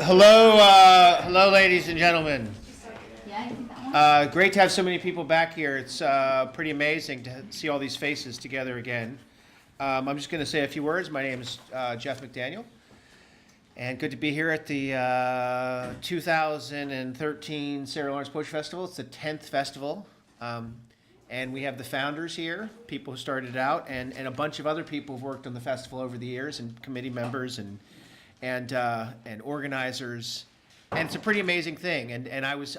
Hello, ladies and gentlemen. Great to have so many people back here. It's pretty amazing to see all these faces together again. I'm just going to say a few words. My name is Jeff McDaniel, and good to be here at the 2013 Sarah Lawrence Poetry Festival. It's the 10th festival, and we have the founders here, people who started it out, and a bunch of other people who've worked on the festival over the years, and committee members and organizers. And it's a pretty amazing thing. And I was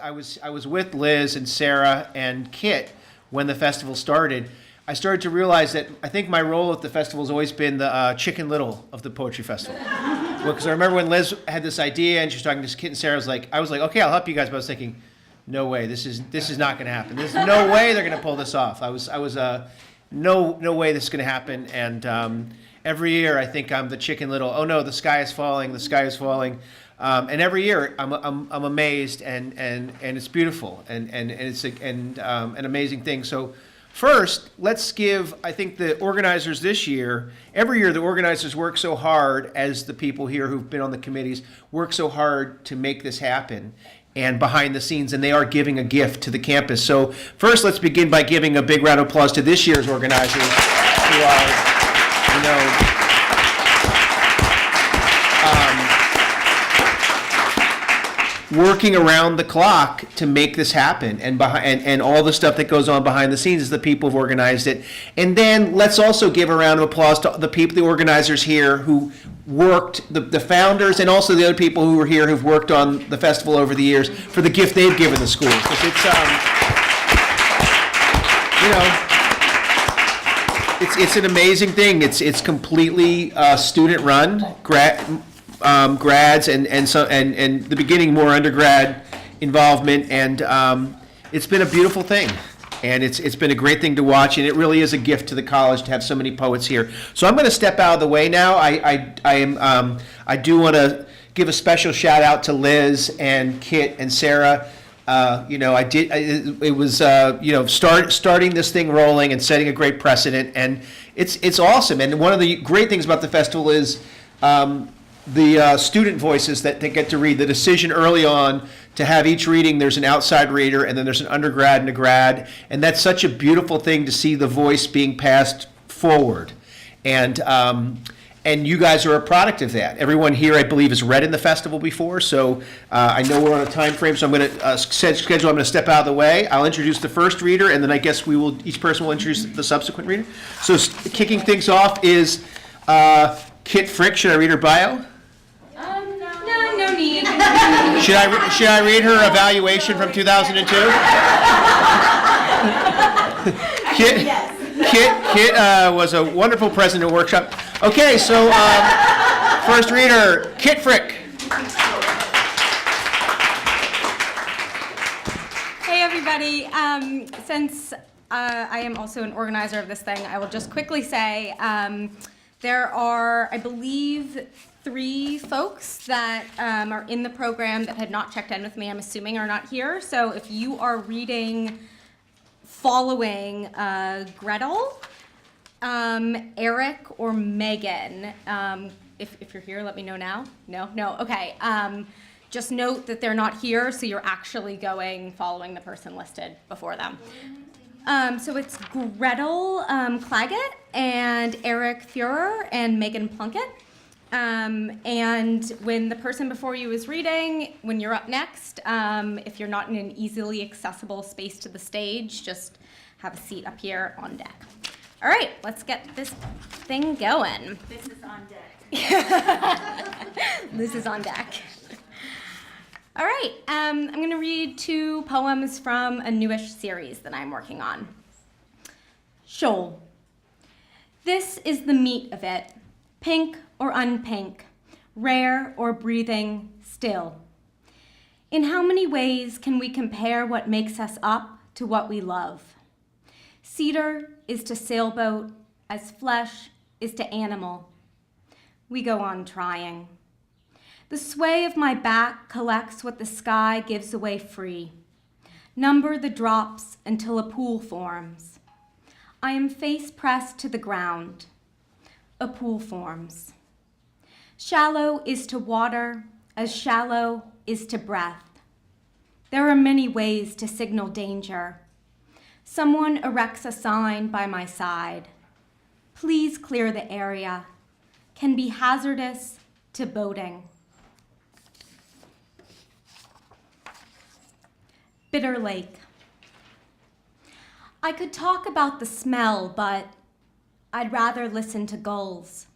with Liz and Sarah and Kit when the festival started. I started to realize that I think my role at the festival has always been the Chicken Little of the Poetry Festival. Well, because I remember when Liz had this idea and she was talking to Kit and Sarah, I was like, okay, I'll help you guys. But I was thinking, no way, this is not going to happen. There's no way they're going to pull this off. I was no way this is going to happen. And every year I think I'm the Chicken Little. Oh no, the sky is falling. The sky is falling. And every year I'm amazed, and it's beautiful, and it's an amazing thing. So first, let's give, I think, the organizers this year. Every year the organizers work so hard, as the people here who've been on the committees work so hard to make this happen, and behind the scenes, and they are giving a gift to the campus. So first, let's begin by giving a big round of applause to this year's organizers, who are, working around the clock to make this happen, and all the stuff that goes on behind the scenes is the people who've organized it. And then let's also give a round of applause to the organizers here who worked, the founders, and also the other people who were here who've worked on the festival over the years, for the gift they've given the schools. Because it's an amazing thing. It's completely student run. Grads and the beginning more undergrad involvement, and it's been a beautiful thing, and it's been a great thing to watch, and it really is a gift to the college to have so many poets here. So I'm going to step out of the way now. I do want to give a special shout out to Liz and Kit and Sarah. Starting this thing rolling and setting a great precedent, and it's awesome. And one of the great things about the festival is the student voices that they get to read. The decision early on to have each reading, there's an outside reader, and then there's an undergrad and a grad, and that's such a beautiful thing to see the voice being passed forward. And you guys are a product of that. Everyone here, I believe, has read in the festival before, so I know we're on a time frame, so I'm going to schedule. I'm going to step out of the way. I'll introduce the first reader, and then I guess each person will introduce the subsequent reader. So kicking things off is Kit Frick. Should I read her bio? No need. Should I read her evaluation from 2002? Kit was a wonderful president workshop. Okay, so first reader, Kit Frick. Hey everybody. Since I am also an organizer of this thing, I will just quickly say there are, I believe, 3 folks that are in the program that had not checked in with me, I'm assuming are not here. So if you are reading following Gretel, Eric, or Megan, if you're here, let me know now. No, okay. Just note that they're not here, so you're actually going following the person listed before them. So it's Gretel Claggett and Eric Fuhrer and Megan Plunkett. And when the person before you is reading, when you're up next, if you're not in an easily accessible space to the stage, just have a seat up here on deck. All right, let's get this thing going. This is on deck. This is on deck. All right, I'm going to read 2 poems from a newish series that I'm working on. Shoal. This is the meat of it, pink or unpink, rare or breathing still. In how many ways can we compare what makes us up to what we love? Cedar is to sailboat as flesh is to animal. We go on trying. The sway of my back collects what the sky gives away free. Number the drops until a pool forms. I am face pressed to the ground. A pool forms. Shallow is to water as shallow is to breath. There are many ways to signal danger. Someone erects a sign by my side. Please clear the area. Can be hazardous to boating. Bitter Lake. I could talk about the smell, but I'd rather listen to gulls.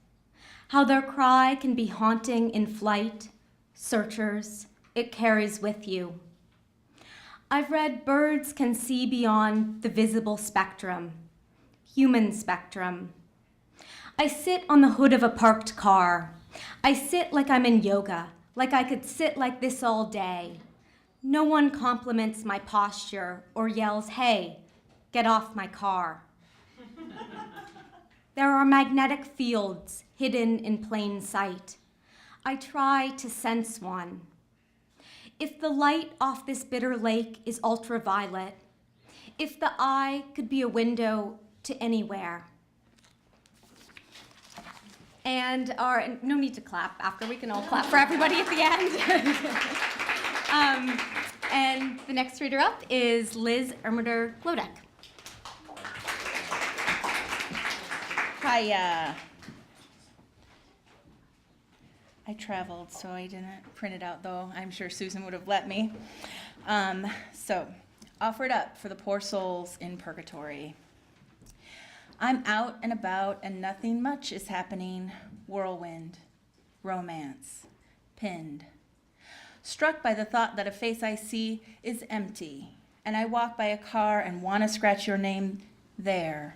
How their cry can be haunting in flight. Searchers, it carries with you. I've read birds can see beyond the visible spectrum, human spectrum. I sit on the hood of a parked car. I sit like I'm in yoga, like I could sit like this all day. No one compliments my posture or yells, "Hey, get off my car." There are magnetic fields hidden in plain sight. I try to sense one. If the light off this bitter lake is ultraviolet, if the eye could be a window to anywhere. And no need to clap after, we can all clap for everybody at the end. And the next reader up is Liz Ermider-Glodek. Hi, I traveled, so I didn't print it out, though I'm sure Susan would have let me. So, offered up for the poor souls in purgatory. I'm out and about and nothing much is happening. Whirlwind, romance, pinned. Struck by the thought that a face I see is empty, and I walk by a car and want to scratch your name there.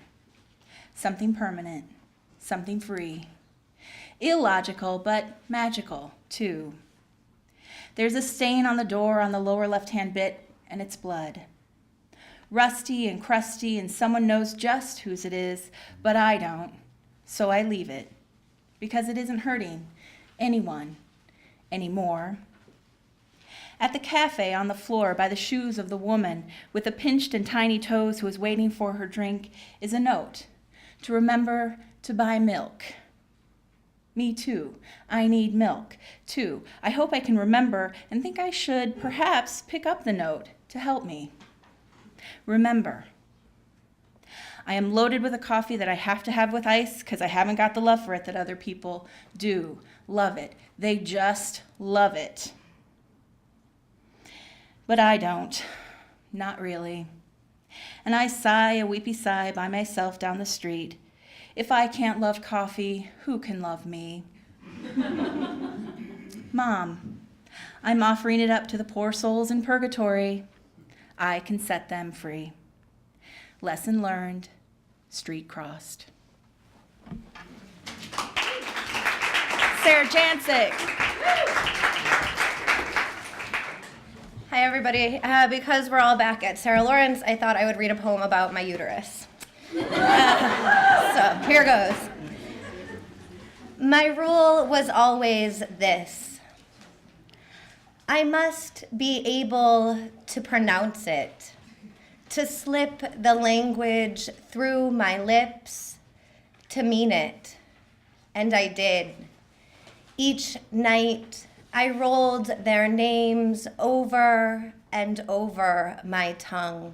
Something permanent, something free. Illogical, but magical, too. There's a stain on the door on the lower left-hand bit, and it's blood. Rusty and crusty, and someone knows just whose it is, but I don't, so I leave it, because it isn't hurting anyone anymore. At the cafe on the floor by the shoes of the woman with the pinched and tiny toes who is waiting for her drink is a note to remember to buy milk. Me too. I need milk, too. I hope I can remember and think I should perhaps pick up the note to help me. Remember. I am loaded with a coffee that I have to have with ice because I haven't got the love for it that other people do. Love it. They just love it. But I don't. Not really. And I sigh a weepy sigh by myself down the street. If I can't love coffee, who can love me? Mom, I'm offering it up to the poor souls in purgatory. I can set them free. Lesson learned, street crossed. Sarah Jancic. Hi, everybody. Because we're all back at Sarah Lawrence, I thought I would read a poem about my uterus. So here goes. My rule was always this. I must be able to pronounce it, to slip the language through my lips, to mean it. And I did. Each night, I rolled their names over and over my tongue.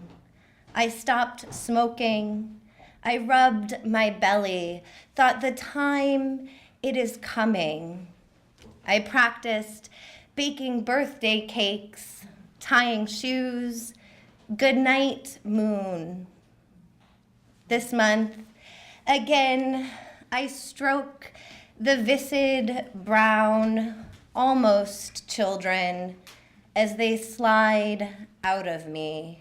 I stopped smoking. I rubbed my belly, thought the time it is coming. I practiced baking birthday cakes, tying shoes, goodnight moon. This month, again, I stroke the viscid brown, almost children, as they slide out of me.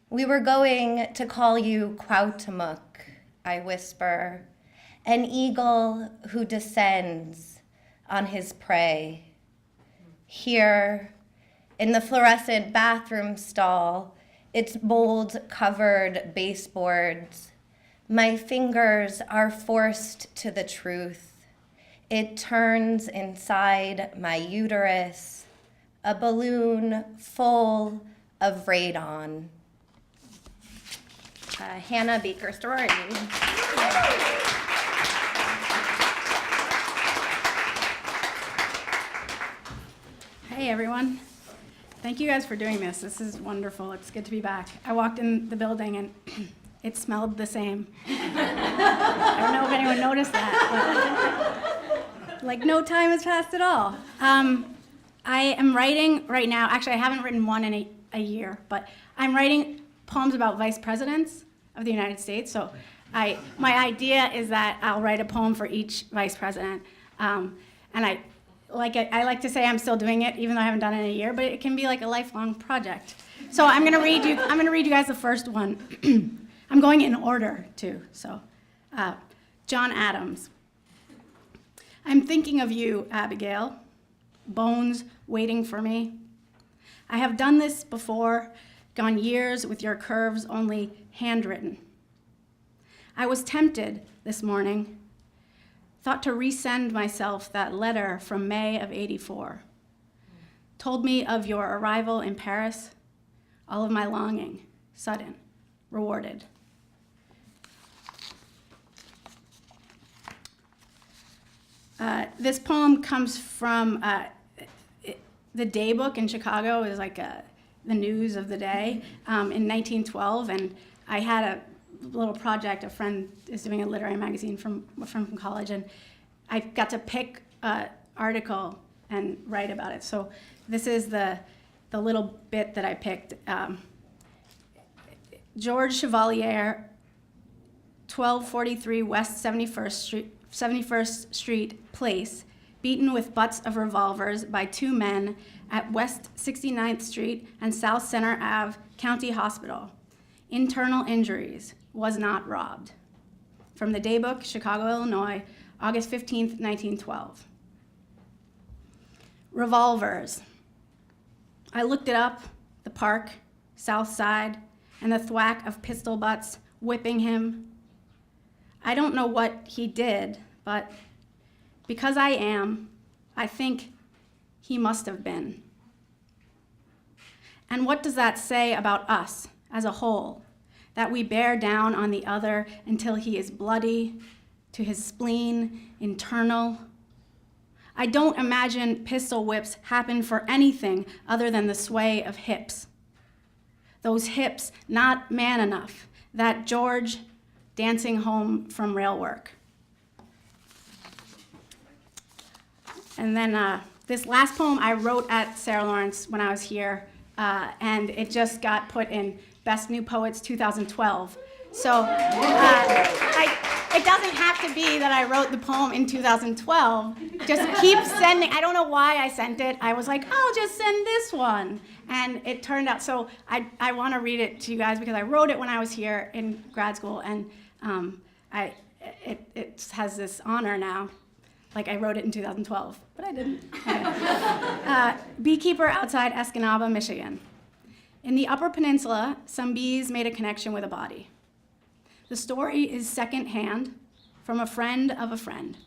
We were going to call you Quauhtémoc, I whisper, an eagle who descends on his prey. Here, in the fluorescent bathroom stall, its mold-covered baseboards, my fingers are forced to the truth. It turns inside my uterus, a balloon full of radon. Hannah Baker-Storey. everyone. Thank you guys for doing this. This is wonderful. It's good to be back. I walked in the building and it smelled the same. I don't know if anyone noticed that, but like no time has passed at all. I am writing right now. Actually, I haven't written one in a year, but I'm writing poems about vice presidents of the United States. So my idea is that I'll write a poem for each vice president. And I like to say I'm still doing it, even though I haven't done it in a year, but it can be like a lifelong project. So I'm gonna read you guys the first one. I'm going in order too. So, John Adams. I'm thinking of you, Abigail. Bones waiting for me. I have done this before, gone years with your curves only handwritten. I was tempted this morning, thought to resend myself that letter from May of '84. Told me of your arrival in Paris, all of my longing, sudden, rewarded. This poem comes from the Day Book in Chicago. It was like the news of the day in 1912, and I had a little project. A friend is doing a literary magazine from college, and I got to pick an article and write about it. So this is the little bit that I picked. George Chevalier, 1243 West 71st Street Place, beaten with butts of revolvers by two men at West 69th Street and South Center Ave County Hospital. Internal injuries, was not robbed. From the Day Book, Chicago, Illinois, August 15th, 1912. Revolvers. I looked it up, the park, South Side, and the thwack of pistol butts whipping him. I don't know what he did, but because I am, I think he must have been. And what does that say about us as a whole? That we bear down on the other until he is bloody, to his spleen, internal. I don't imagine pistol whips happen for anything other than the sway of hips. Those hips not man enough, that George dancing home from rail work. And then this last poem I wrote at Sarah Lawrence when I was here, and it just got put in Best New Poets 2012. So it doesn't have to be that I wrote the poem in 2012. Just keep sending. I don't know why I sent it. I was like, I'll just send this one. And it turned out, so I want to read it to you guys because I wrote it when I was here in grad school, and it has this honor now. Like I wrote it in 2012, but I didn't. Okay. Beekeeper outside Escanaba, Michigan. In the Upper Peninsula, some bees made a connection with a body. The story is secondhand from a friend of a friend.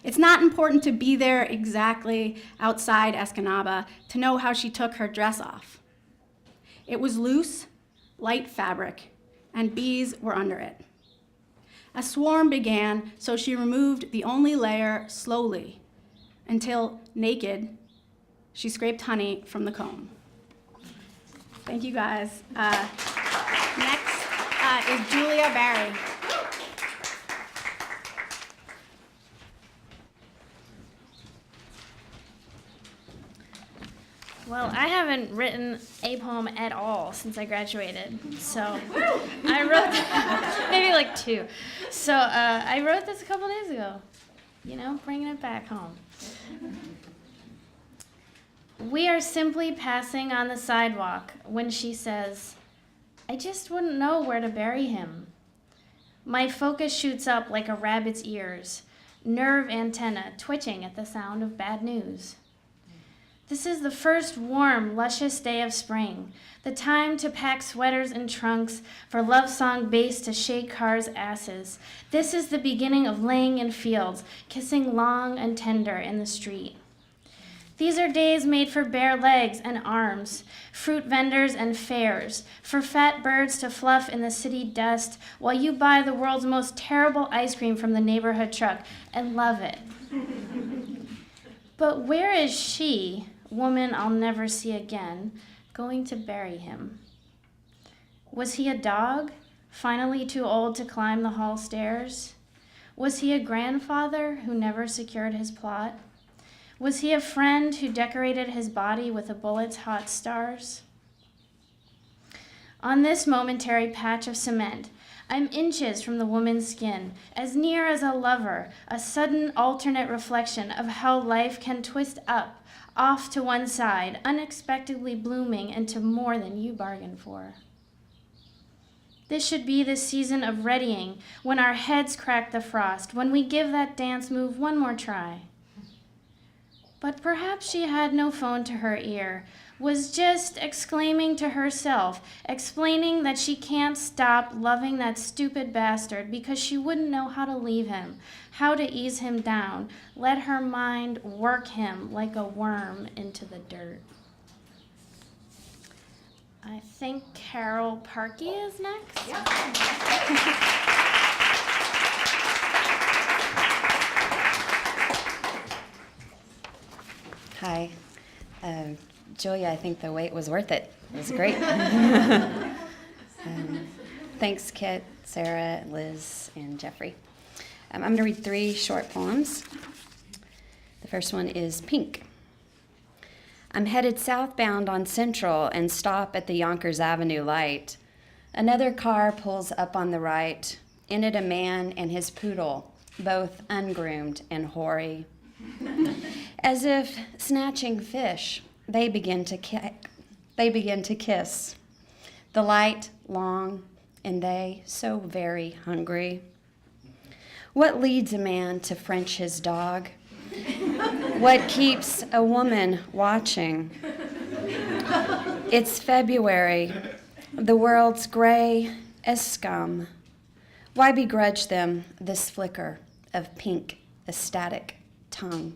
It's not important to be there exactly outside Escanaba to know how she took her dress off. It was loose, light fabric, and bees were under it. A swarm began, so she removed the only layer slowly until, naked, she scraped honey from the comb. Thank you, guys. Next is Julia Barry. Well, I haven't written a poem at all since I graduated, so I wrote maybe like two. So I wrote this a couple days ago, bringing it back home. We are simply passing on the sidewalk when she says, I just wouldn't know where to bury him. My focus shoots up like a rabbit's ears, nerve antenna twitching at the sound of bad news. This is the first warm, luscious day of spring, the time to pack sweaters and trunks, for love song bass to shake cars' asses. This is the beginning of laying in fields, kissing long and tender in the street. These are days made for bare legs and arms, fruit vendors and fairs, for fat birds to fluff in the city dust while you buy the world's most terrible ice cream from the neighborhood truck and love it. But where is she woman I'll never see again, going to bury him. Was he a dog, finally too old to climb the hall stairs? Was he a grandfather who never secured his plot? Was he a friend who decorated his body with a bullet's hot stars? On this momentary patch of cement, I'm inches from the woman's skin, as near as a lover, a sudden alternate reflection of how life can twist up, off to one side, unexpectedly blooming into more than you bargained for. This should be the season of readying, when our heads crack the frost, when we give that dance move one more try. But perhaps she had no phone to her ear, was just exclaiming to herself, explaining that she can't stop loving that stupid bastard because she wouldn't know how to leave him, how to ease him down, let her mind work him like a worm into the dirt. I think Carol Parkey is next. Hi. Julia, I think the wait was worth it. It was great. Thanks, Kit, Sarah, Liz, and Jeffrey. I'm going to read 3 short poems. The first one is Pink. I'm headed southbound on Central and stop at the Yonkers Avenue light. Another car pulls up on the right. In it, a man and his poodle, both ungroomed and hoary. As if snatching fish, they begin to kiss. The light long, and they so very hungry. What leads a man to French his dog? What keeps a woman watching? It's February, the world's gray as scum. Why begrudge them this flicker of pink, ecstatic tongue?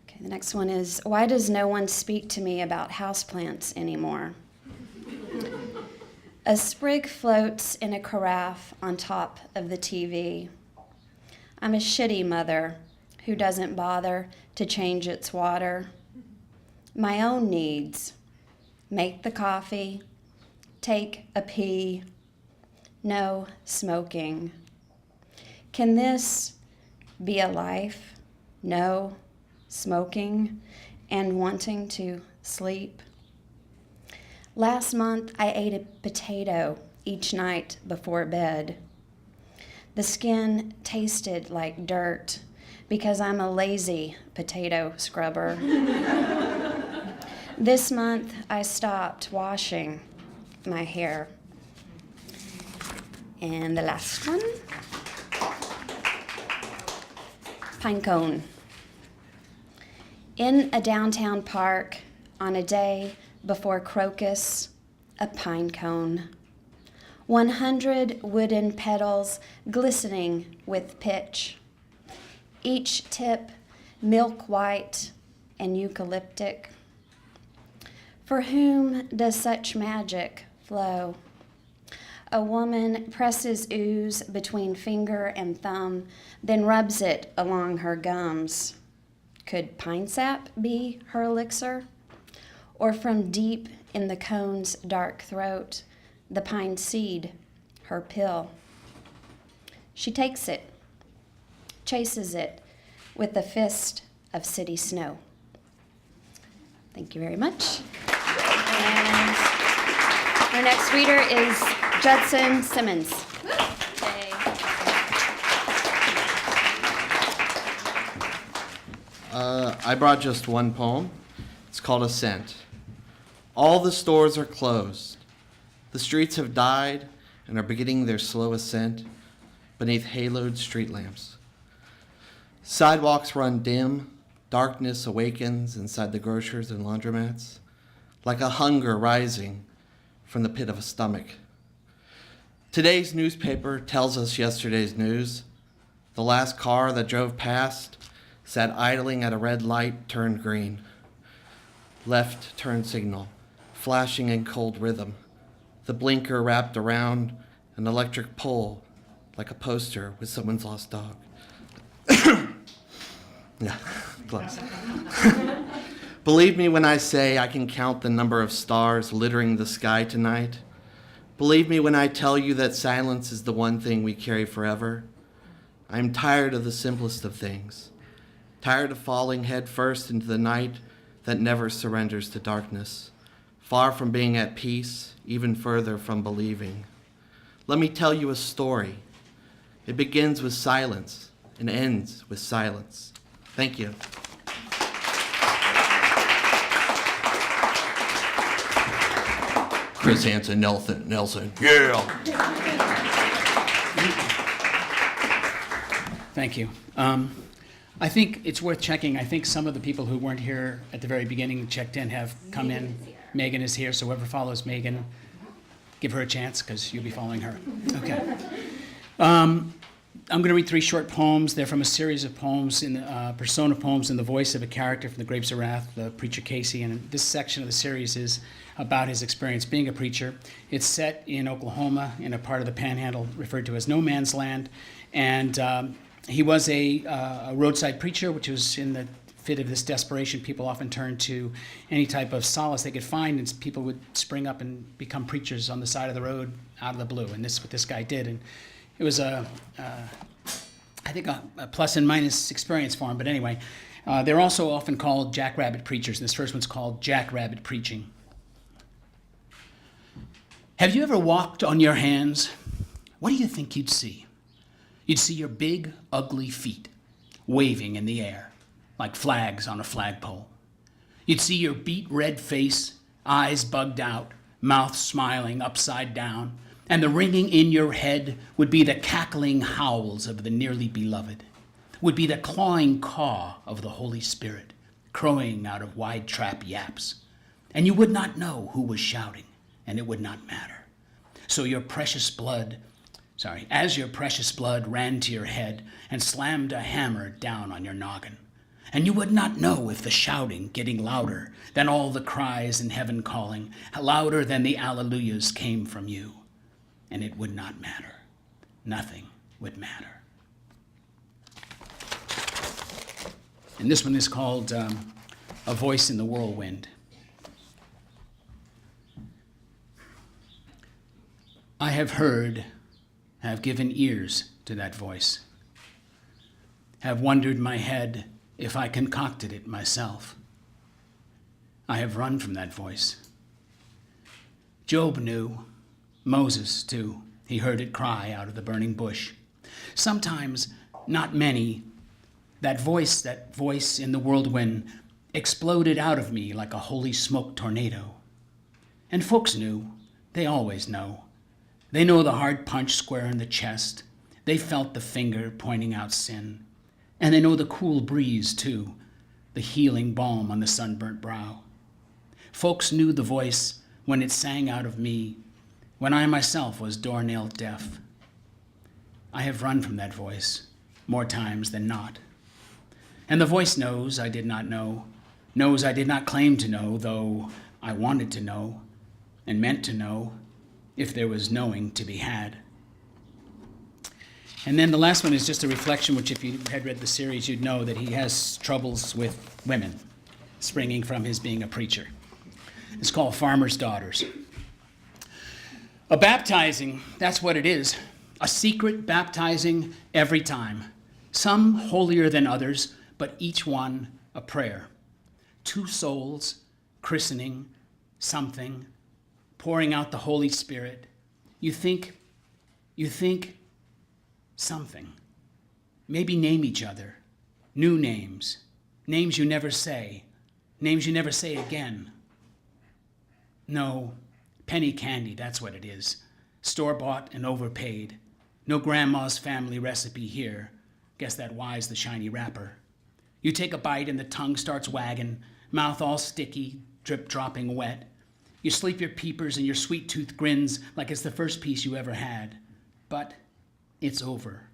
Okay, the next one is, why does no one speak to me about houseplants anymore? A sprig floats in a carafe on top of the TV. I'm a shitty mother who doesn't bother to change its water. My own needs: make the coffee, take a pee, no smoking. Can this be a life? No smoking and wanting to sleep. Last month, I ate a potato each night before bed. The skin tasted like dirt because I'm a lazy potato scrubber. This month, I stopped washing my hair. And the last one, pine cone. In a downtown park on a day before crocus, a pine cone. 100 wooden petals glistening with pitch, each tip milk white and eucalyptic. For whom does such magic flow? A woman presses ooze between finger and thumb, then rubs it along her gums. Could pine sap be her elixir? Or from deep in the cone's dark throat, the pine seed, her pill? She takes it, chases it with the fist of city snow. Thank you very much. And our next reader is Judson Simmons. I brought just one poem. It's called Ascent. All the stores are closed. The streets have died and are beginning their slow ascent beneath haloed street lamps. Sidewalks run dim, darkness awakens inside the grocers and laundromats, like a hunger rising from the pit of a stomach. Today's newspaper tells us yesterday's news. The last car that drove past sat idling at a red light turned green. Left turn signal, flashing in cold rhythm. The blinker wrapped around an electric pole like a poster with someone's lost dog. Yeah, close. Believe me when I say I can count the number of stars littering the sky tonight. Believe me when I tell you that silence is the one thing we carry forever. I am tired of the simplest of things, tired of falling head first into the night that never surrenders to darkness, far from being at peace, even further from believing. Let me tell you a story. It begins with silence and ends with silence. Thank you. Chris Hansen, Nelson, yeah. Thank you. I think it's worth checking. I think some of the people who weren't here at the very beginning checked in have come in. Megan is here, so whoever follows Megan, give her a chance because you'll be following her. Okay. I'm going to read 3 short poems. They're from a series of poems, persona poems in the voice of a character from The Grapes of Wrath, the preacher Casey. And this section of the series is about his experience being a preacher. It's set in Oklahoma, in a part of the Panhandle referred to as No Man's Land. And he was a roadside preacher, which was in the fit of this desperation. People often turned to any type of solace they could find, and people would spring up and become preachers on the side of the road out of the blue. And this is what this guy did. And it was I think a plus and minus experience for him. But anyway, they're also often called jackrabbit preachers. And this first one's called Jackrabbit Preaching. Have you ever walked on your hands? What do you think you'd see? You'd see your big, ugly feet waving in the air like flags on a flagpole. You'd see your beet red face, eyes bugged out, mouth smiling upside down, and the ringing in your head would be the cackling howls of the nearly beloved, would be the clawing caw of the Holy Spirit, crowing out of wide trap yaps. And you would not know who was shouting, and it would not matter. So as your precious blood ran to your head and slammed a hammer down on your noggin, and you would not know if the shouting getting louder than all the cries in heaven calling, louder than the alleluias came from you, and it would not matter. Nothing would matter. And this one is called A Voice in the Whirlwind. I have heard, have given ears to that voice, have wondered my head if I concocted it myself. I have run from that voice. Job knew, Moses too, he heard it cry out of the burning bush. Sometimes, not many, that voice in the whirlwind exploded out of me like a holy smoke tornado. And folks knew, they always know. They know the hard punch square in the chest. They felt the finger pointing out sin. And they know the cool breeze, too, the healing balm on the sunburnt brow. Folks knew the voice when it sang out of me, when I myself was door-nailed deaf. I have run from that voice more times than not. And the voice knows I did not know, knows I did not claim to know, though I wanted to know and meant to know, if there was knowing to be had. And then the last one is just a reflection, which if you had read the series, you'd know that he has troubles with women, springing from his being a preacher. It's called Farmer's Daughters. A baptizing, that's what it is. A secret baptizing every time. Some holier than others, but each one a prayer. 2 souls, christening, something, pouring out the Holy Spirit. You think something. Maybe name each other. New names. Names you never say. Names you never say again. No, penny candy, that's what it is. Store-bought and overpaid. No grandma's family recipe here. Guess that why's the shiny wrapper. You take a bite and the tongue starts wagging, mouth all sticky, drip-dropping wet. You sleep your peepers and your sweet tooth grins like it's the first piece you ever had. But it's over,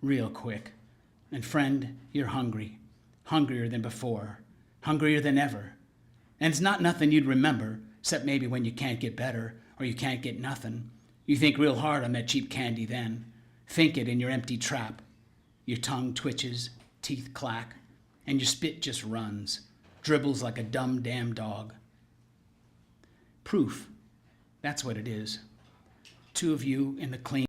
real quick. And friend, you're hungry, hungrier than before, hungrier than ever. And it's not nothing you'd remember, except maybe when you can't get better or you can't get nothing. You think real hard on that cheap candy then. Think it in your empty trap. Your tongue twitches, teeth clack. and your spit just runs, dribbles like a dumb damn dog. Proof, that's what it is. Two of you in the clean